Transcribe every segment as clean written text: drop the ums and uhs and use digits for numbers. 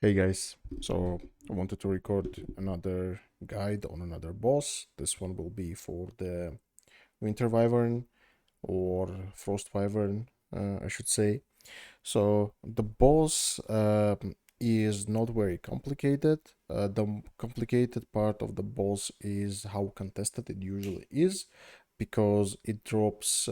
Hey guys, so I wanted to record another guide on another boss. This one will be for the Winter Wyvern or Frost Wyvern, I should say. So the boss is not very complicated. The complicated part of the boss is how contested it usually is, because it drops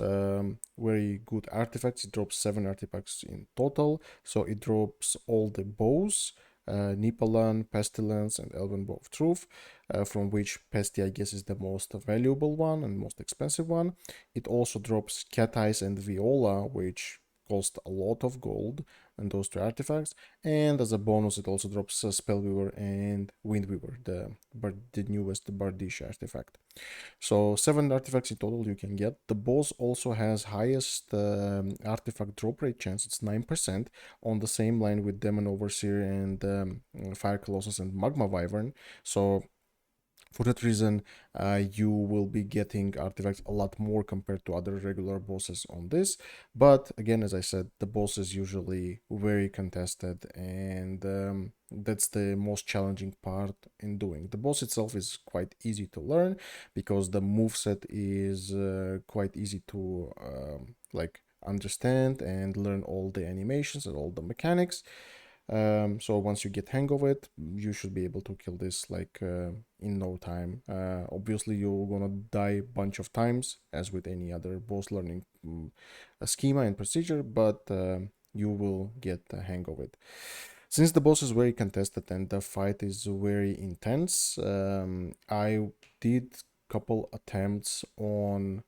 very good artifacts. It drops 7 artifacts in total. So it drops all the bows, Nipalan, Pestilence, and Elven Bow of Truth, from which Pesti, I guess, is the most valuable one and most expensive one. It also drops Cat Eyes and Viola, which cost a lot of gold, and those 2 artifacts. And as a bonus, it also drops Spellweaver and Windweaver, the newest Bardish artifact. So 7 artifacts in total you can get. The boss also has highest artifact drop rate chance. It's 9%, on the same line with Demon Overseer and Fire Colossus and Magma Wyvern. So for that reason, you will be getting artifacts a lot more compared to other regular bosses on this. But again, as I said, the boss is usually very contested, and that's the most challenging part in doing. The boss itself is quite easy to learn because the moveset is quite easy to like understand and learn all the animations and all the mechanics. So once you get hang of it, you should be able to kill this like in no time. Obviously, you're gonna die a bunch of times, as with any other boss learning schema and procedure, but you will get the hang of it. Since the boss is very contested and the fight is very intense, I did couple attempts on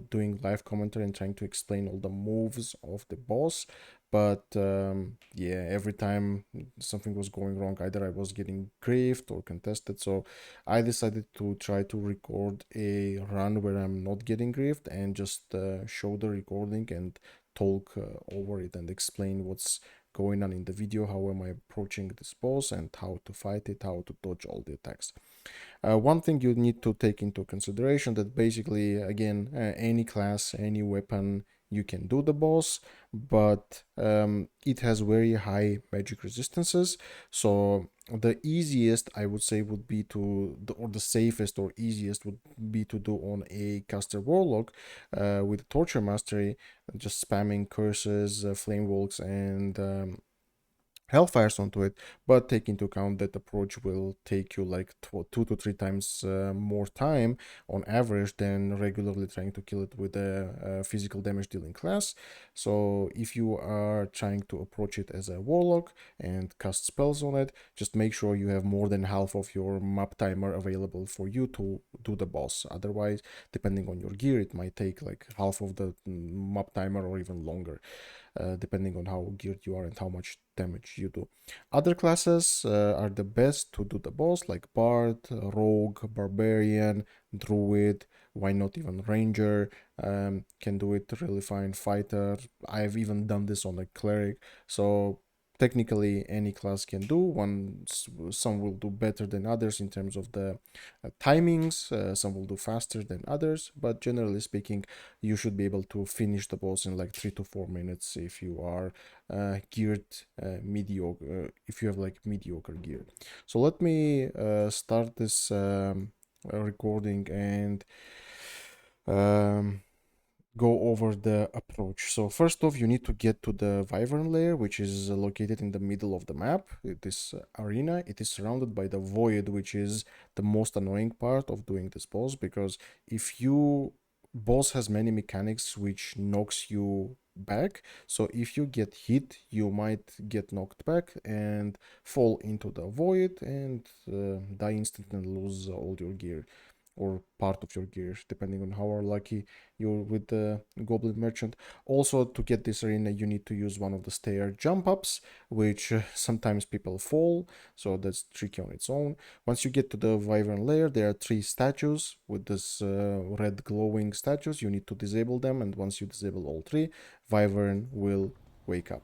doing live commentary and trying to explain all the moves of the boss, but yeah, every time something was going wrong, either I was getting griefed or contested. So I decided to try to record a run where I'm not getting griefed and just show the recording and talk over it and explain what's going on in the video, how am I approaching this boss and how to fight it, how to dodge all the attacks. One thing you need to take into consideration that basically, again, any class, any weapon, you can do the boss, but it has very high magic resistances. So the easiest, I would say, would be or the safest or easiest would be to do on a caster warlock with torture mastery, just spamming curses, flame walks, and hellfires onto it, but take into account that approach will take you like 2 to 3 times more time on average than regularly trying to kill it with a physical damage dealing class. So if you are trying to approach it as a warlock and cast spells on it, just make sure you have more than half of your map timer available for you to do the boss. Otherwise, depending on your gear, it might take like half of the map timer or even longer, depending on how geared you are and how much damage you do. Other classes are the best to do the boss, like Bard, Rogue, Barbarian, Druid, why not even Ranger, can do it really fine, Fighter. I've even done this on a Cleric. So technically any class can do one. Some will do better than others in terms of the timings, some will do faster than others, but generally speaking, you should be able to finish the boss in like 3 to 4 minutes if you are geared mediocre, if you have like mediocre gear. So let me start this recording and um, go over the approach. So first off, you need to get to the Wyvern lair, which is located in the middle of the map. This arena, it is surrounded by the void, which is the most annoying part of doing this boss, because if you boss has many mechanics which knocks you back. So if you get hit, you might get knocked back and fall into the void and die instantly and lose all your gear or part of your gear, depending on how lucky you're with the Goblin Merchant. Also, to get this arena, you need to use one of the stair jump ups, which sometimes people fall, so that's tricky on its own. Once you get to the Wyvern lair, there are 3 statues with this red glowing statues. You need to disable them, and once you disable all 3, Wyvern will wake up.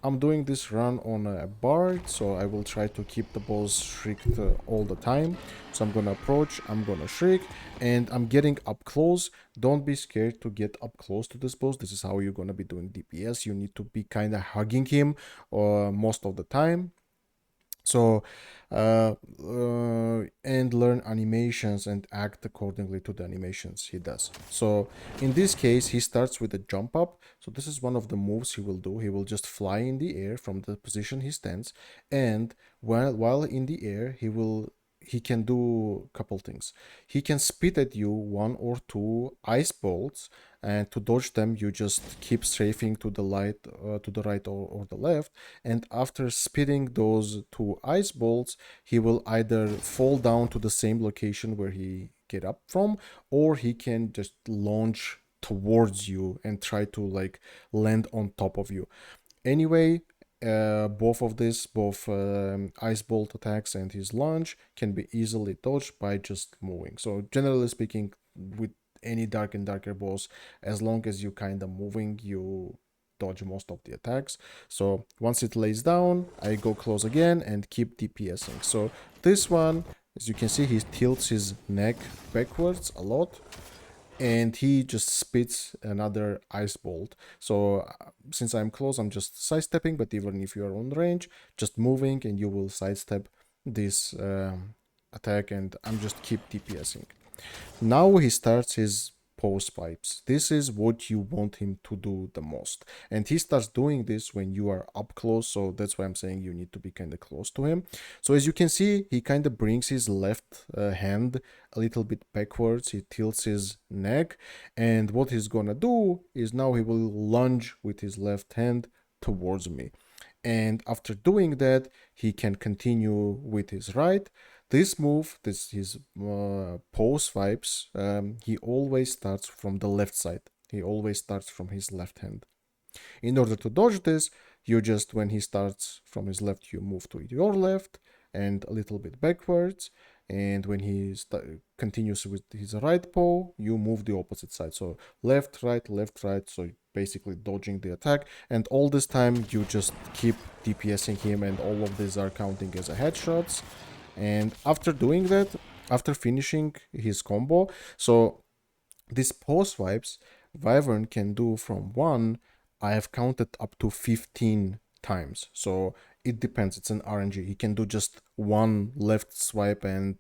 I'm doing this run on a bard, so I will try to keep the boss shrieked all the time. So I'm gonna approach, I'm gonna shriek, and I'm getting up close. Don't be scared to get up close to this boss. This is how you're gonna be doing DPS. You need to be kind of hugging him most of the time. So and learn animations and act accordingly to the animations he does. So in this case, he starts with a jump up. So this is one of the moves he will do. He will just fly in the air from the position he stands, and while in the air, he can do a couple things. He can spit at you one or two ice bolts, and to dodge them, you just keep strafing to the right or the left. And after spitting those two ice bolts, he will either fall down to the same location where he get up from, or he can just launch towards you and try to like land on top of you. Anyway, both ice bolt attacks and his launch can be easily dodged by just moving. So generally speaking, with any dark and darker boss, as long as you kind of moving, you dodge most of the attacks. So once it lays down, I go close again and keep DPSing. So this one, as you can see, he tilts his neck backwards a lot, and he just spits another ice bolt. So since I'm close, I'm just sidestepping, but even if you're on range, just moving and you will sidestep this attack, and I'm just keep DPSing. Now he starts his pose pipes. This is what you want him to do the most. And he starts doing this when you are up close, so that's why I'm saying you need to be kind of close to him. So as you can see, he kind of brings his left hand a little bit backwards, he tilts his neck, and what he's gonna do is now he will lunge with his left hand towards me. And after doing that, he can continue with his right. This move, his pose vibes, he always starts from the left side. He always starts from his left hand. In order to dodge this, you just, when he starts from his left, you move to your left and a little bit backwards. And when he continues with his right paw, you move the opposite side. So left, right, so basically dodging the attack. And all this time, you just keep DPSing him, and all of these are counting as a headshots. And after doing that, after finishing his combo, so these pause vibes, Wyvern can do from 1, I have counted up to 15 times. So it depends, it's an RNG. He can do just one left swipe and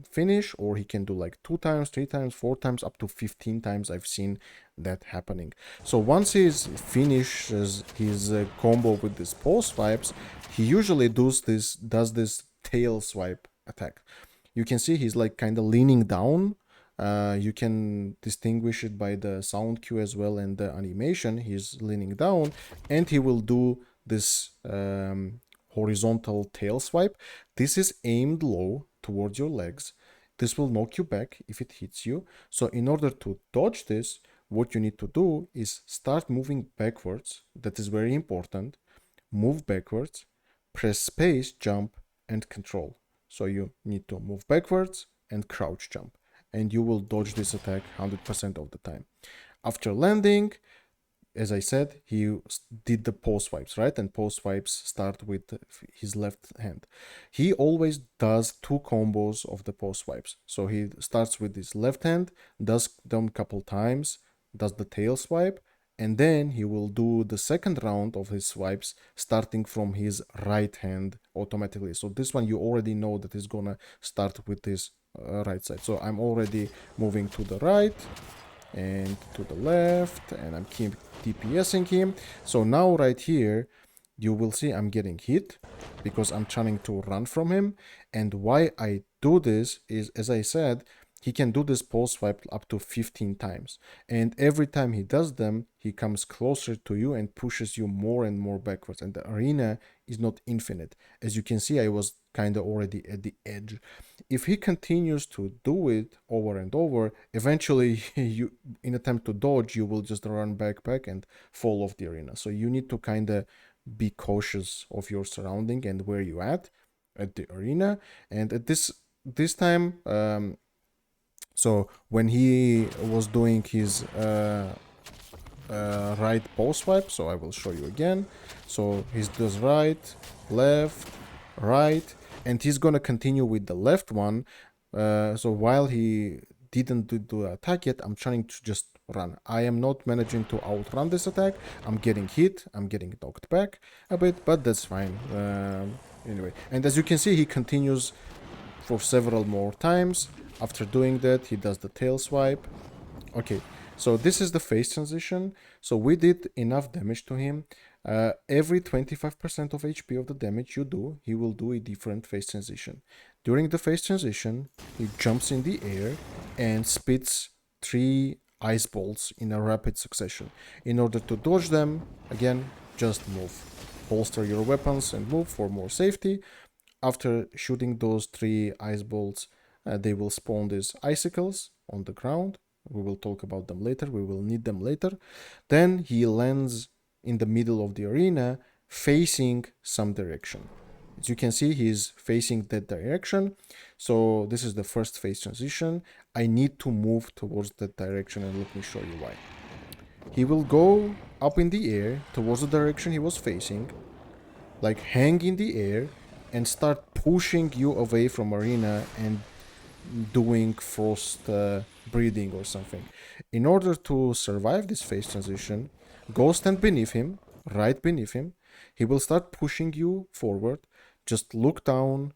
finish, or he can do like 2 times, 3 times, 4 times, up to 15 times. I've seen that happening. So once he finishes his combo with these pause swipes, he usually does this tail swipe attack. You can see he's like kind of leaning down. You can distinguish it by the sound cue as well and the animation. He's leaning down, and he will do this horizontal tail swipe. This is aimed low towards your legs. This will knock you back if it hits you. So in order to dodge this, what you need to do is start moving backwards. That is very important. Move backwards, press space, jump, and control. So you need to move backwards and crouch jump, and you will dodge this attack 100% of the time. After landing, as I said, he did the pose swipes, right? And pose swipes start with his left hand. He always does 2 combos of the pose swipes. So he starts with his left hand, does them a couple times, does the tail swipe, and then he will do the second round of his swipes starting from his right hand automatically. So this one you already know that he's gonna start with his right side. So I'm already moving to the right and to the left, and I'm keep DPSing him. So now right here, you will see I'm getting hit because I'm trying to run from him. And why I do this is, as I said, he can do this pulse swipe up to 15 times. And every time he does them, he comes closer to you and pushes you more and more backwards. And the arena is not infinite. As you can see, I was kind of already at the edge. If he continues to do it over and over, eventually you, in attempt to dodge, you will just run back and fall off the arena. So you need to kind of be cautious of your surrounding and where you at the arena. And at this time, so when he was doing his right pulse swipe, so I will show you again. So he does right, left, right, and he's gonna continue with the left one. So while he didn't do the attack yet, I'm trying to just run. I am not managing to outrun this attack. I'm getting hit, I'm getting knocked back a bit, but that's fine. anyway. And as you can see, he continues for several more times. After doing that, he does the tail swipe. Okay, so this is the phase transition. So we did enough damage to him. Every 25% of HP of the damage you do, he will do a different phase transition. During the phase transition, he jumps in the air and spits 3 ice bolts in a rapid succession. In order to dodge them, again, just move. Holster your weapons and move for more safety. After shooting those 3 ice bolts, they will spawn these icicles on the ground. We will talk about them later. We will need them later. Then he lands in the middle of the arena facing some direction. As you can see, he's facing that direction. So this is the first phase transition. I need to move towards that direction, and let me show you why. He will go up in the air towards the direction he was facing, like hang in the air and start pushing you away from arena and doing frost breathing or something. In order to survive this phase transition, go stand beneath him, right beneath him. He will start pushing you forward. Just look down,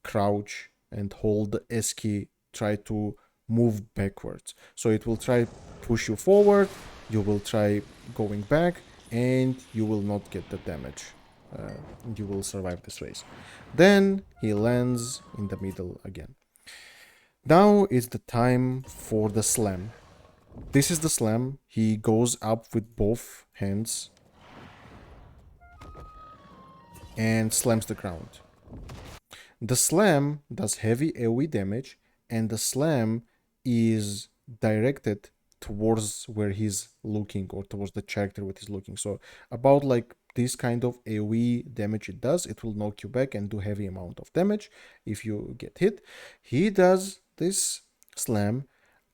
crouch, and hold the S key. Try to move backwards. So it will try push you forward. You will try going back, and you will not get the damage. You will survive this race. Then he lands in the middle again. Now is the time for the slam. This is the slam. He goes up with both hands and slams the ground. The slam does heavy AoE damage, and the slam is directed towards where he's looking, or towards the character where he's looking. So about like this kind of AoE damage it does, it will knock you back and do heavy amount of damage if you get hit. He does this slam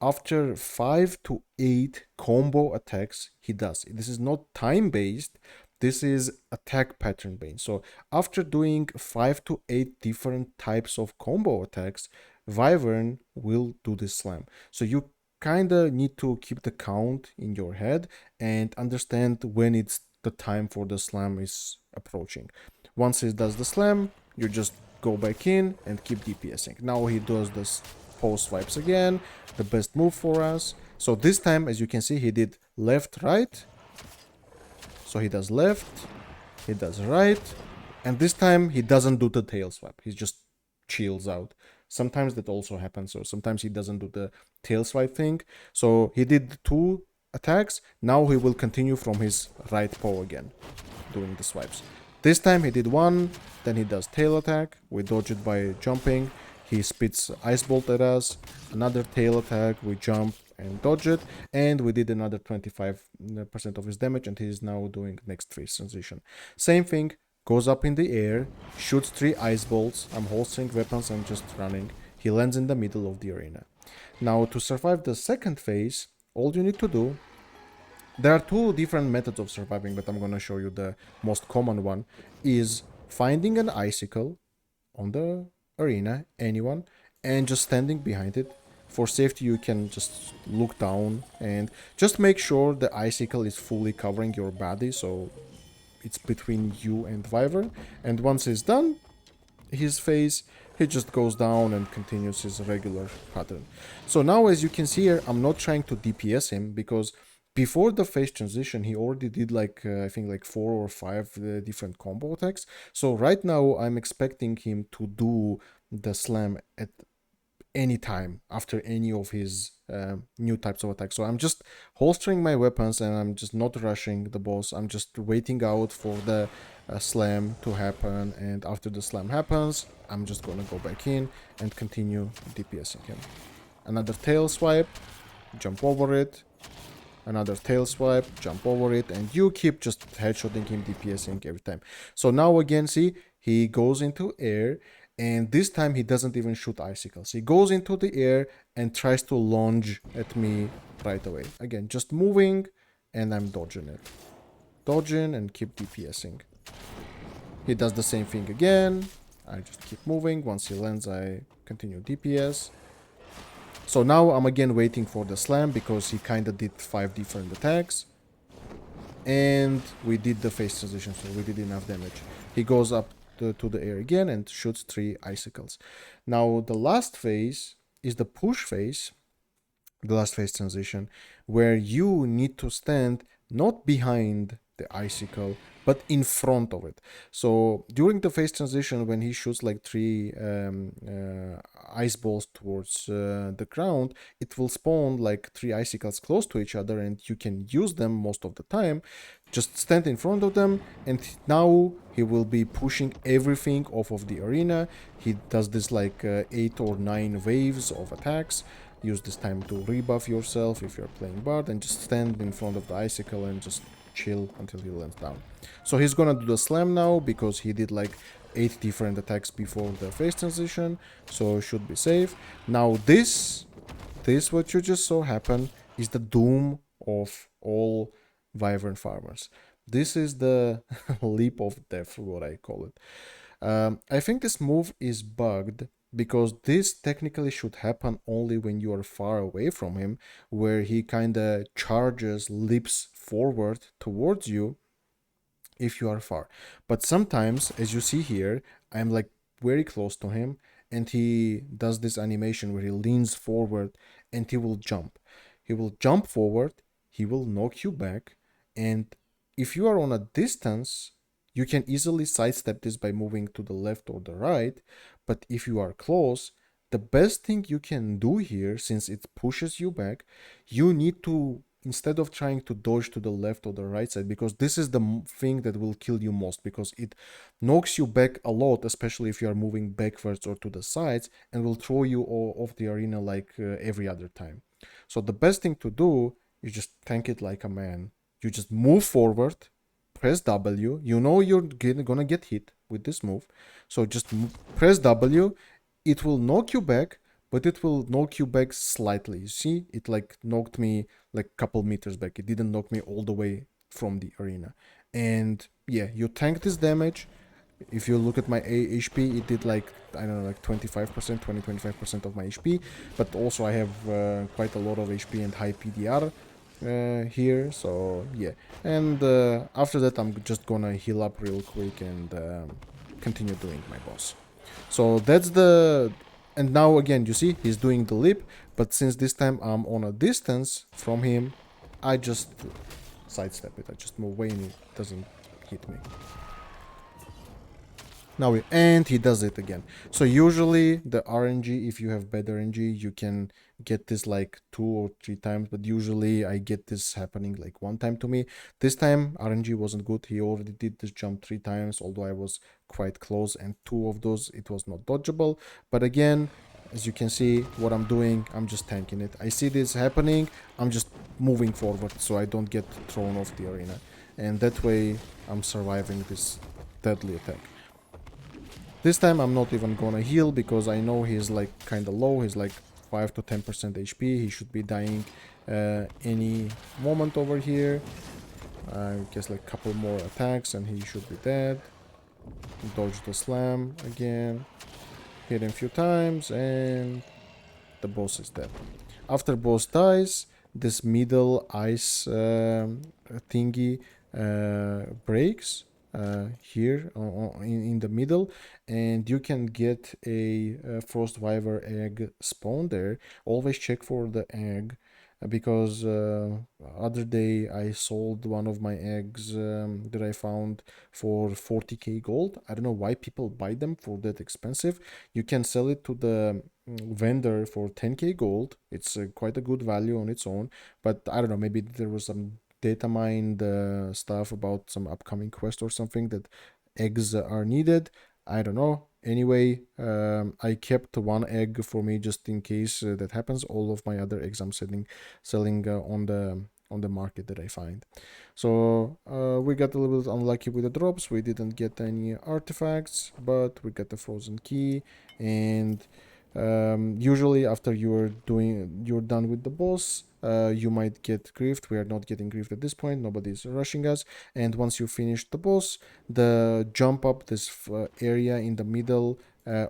after 5 to 8 combo attacks he does. This is not time based, this is attack pattern based. So after doing 5 to 8 different types of combo attacks, Wyvern will do this slam. So you kinda need to keep the count in your head and understand when it's the time for the slam is approaching. Once he does the slam, you just go back in and keep DPSing. Now he does this post swipes again, the best move for us. So this time, as you can see, he did left, right. So he does left, he does right, and this time he doesn't do the tail swipe. He just chills out. Sometimes that also happens, so sometimes he doesn't do the tail swipe thing. So he did 2 attacks. Now he will continue from his right paw again, doing the swipes. This time he did 1, then he does tail attack. We dodge it by jumping. He spits ice bolt at us. Another tail attack. We jump and dodge it, and we did another 25% of his damage, and he is now doing next phase transition. Same thing. Goes up in the air, shoots 3 ice bolts. I'm holstering weapons, I'm just running. He lands in the middle of the arena. Now, to survive the second phase, all you need to do... There are 2 different methods of surviving, but I'm gonna show you the most common one. Is finding an icicle on the arena, anyone, and just standing behind it. For safety, you can just look down and just make sure the icicle is fully covering your body, so it's between you and Wyvern. And once he's done his phase, he just goes down and continues his regular pattern. So now, as you can see here, I'm not trying to DPS him, because before the phase transition he already did like I think like 4 or 5 different combo attacks. So right now I'm expecting him to do the slam at any time after any of his new types of attacks. So I'm just holstering my weapons and I'm just not rushing the boss. I'm just waiting out for the slam to happen, and after the slam happens, I'm just gonna go back in and continue DPSing him. Another tail swipe, jump over it, another tail swipe, jump over it, and you keep just headshotting him, DPSing every time. So now again, see, he goes into air, and this time he doesn't even shoot icicles. He goes into the air and tries to lunge at me right away. Again, just moving, and I'm dodging it. Dodging and keep DPSing. He does the same thing again. I just keep moving. Once he lands, I continue DPS. So now I'm again waiting for the slam, because he kinda did 5 different attacks. And we did the phase transition, so we did enough damage. He goes up to the air again and shoots 3 icicles. Now the last phase is the push phase, the last phase transition, where you need to stand not behind the icicle but in front of it. So during the phase transition, when he shoots like 3 ice balls towards the ground, it will spawn like 3 icicles close to each other, and you can use them most of the time. Just stand in front of them, and now he will be pushing everything off of the arena. He does this like 8 or 9 waves of attacks. Use this time to rebuff yourself if you're playing Bard, and just stand in front of the icicle and just chill until he lands down. So he's gonna do the slam now because he did like 8 different attacks before the phase transition, so should be safe. Now this what you just saw happen is the doom of all Wyvern farmers. This is the leap of death, what I call it. I think this move is bugged because this technically should happen only when you are far away from him, where he kind of charges, leaps forward towards you if you are far. But sometimes, as you see here, I'm like very close to him, and he does this animation where he leans forward and he will jump. He will jump forward, he will knock you back, and if you are on a distance, you can easily sidestep this by moving to the left or the right. But if you are close, the best thing you can do here, since it pushes you back, you need to, instead of trying to dodge to the left or the right side, because this is the thing that will kill you most, because it knocks you back a lot, especially if you are moving backwards or to the sides, and will throw you off the arena like every other time. So the best thing to do is just tank it like a man. You just move forward, press W. You know you're gonna get hit with this move, so just press W. It will knock you back, but it will knock you back slightly. You see, it like knocked me like a couple meters back. It didn't knock me all the way from the arena. And yeah, you tank this damage. If you look at my HP, it did like, I don't know, like 25%, 20-25% of my HP. But also I have quite a lot of HP and high PDR here, so yeah. And after that, I'm just gonna heal up real quick and continue doing my boss. So that's the... And now again, you see, he's doing the leap, but since this time I'm on a distance from him, I just sidestep it. I just move away and it doesn't hit me. Now, and he does it again. So usually the RNG, if you have bad RNG, you can get this like 2 or 3 times, but usually I get this happening like 1 time to me. This time RNG wasn't good. He already did this jump 3 times, although I was quite close, and 2 of those it was not dodgeable. But again, as you can see, what I'm doing, I'm just tanking it. I see this happening, I'm just moving forward so I don't get thrown off the arena, and that way I'm surviving this deadly attack. This time I'm not even gonna heal because I know he's like kinda low. He's like 5 to 10% HP. He should be dying any moment over here. I guess like a couple more attacks and he should be dead. Dodge the slam again. Hit him a few times and the boss is dead. After boss dies, this middle ice thingy breaks. Here in the middle, and you can get a frost wyvern egg spawn there. Always check for the egg, because other day I sold one of my eggs that I found for 40k gold. I don't know why people buy them for that expensive. You can sell it to the vendor for 10k gold. It's quite a good value on its own, but I don't know, maybe there was some data mined stuff about some upcoming quest or something that eggs are needed. I don't know. Anyway, I kept 1 egg for me just in case that happens. All of my other eggs I'm selling on the market that I find. So we got a little bit unlucky with the drops. We didn't get any artifacts, but we got the frozen key. And usually after you're done with the boss, you might get griefed. We are not getting griefed at this point. Nobody's rushing us. And once you finish the boss, the jump up, this area in the middle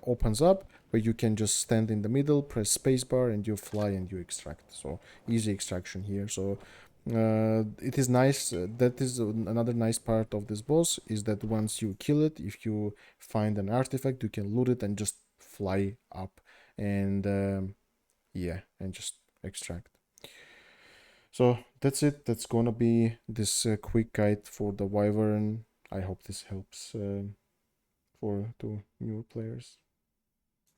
opens up, where you can just stand in the middle, press spacebar, and you fly and you extract. So easy extraction here. So It is nice. That is another nice part of this boss is that once you kill it, if you find an artifact, you can loot it and just fly up and yeah, and just extract. So that's it. That's gonna be this quick guide for the Wyvern. I hope this helps for two new players.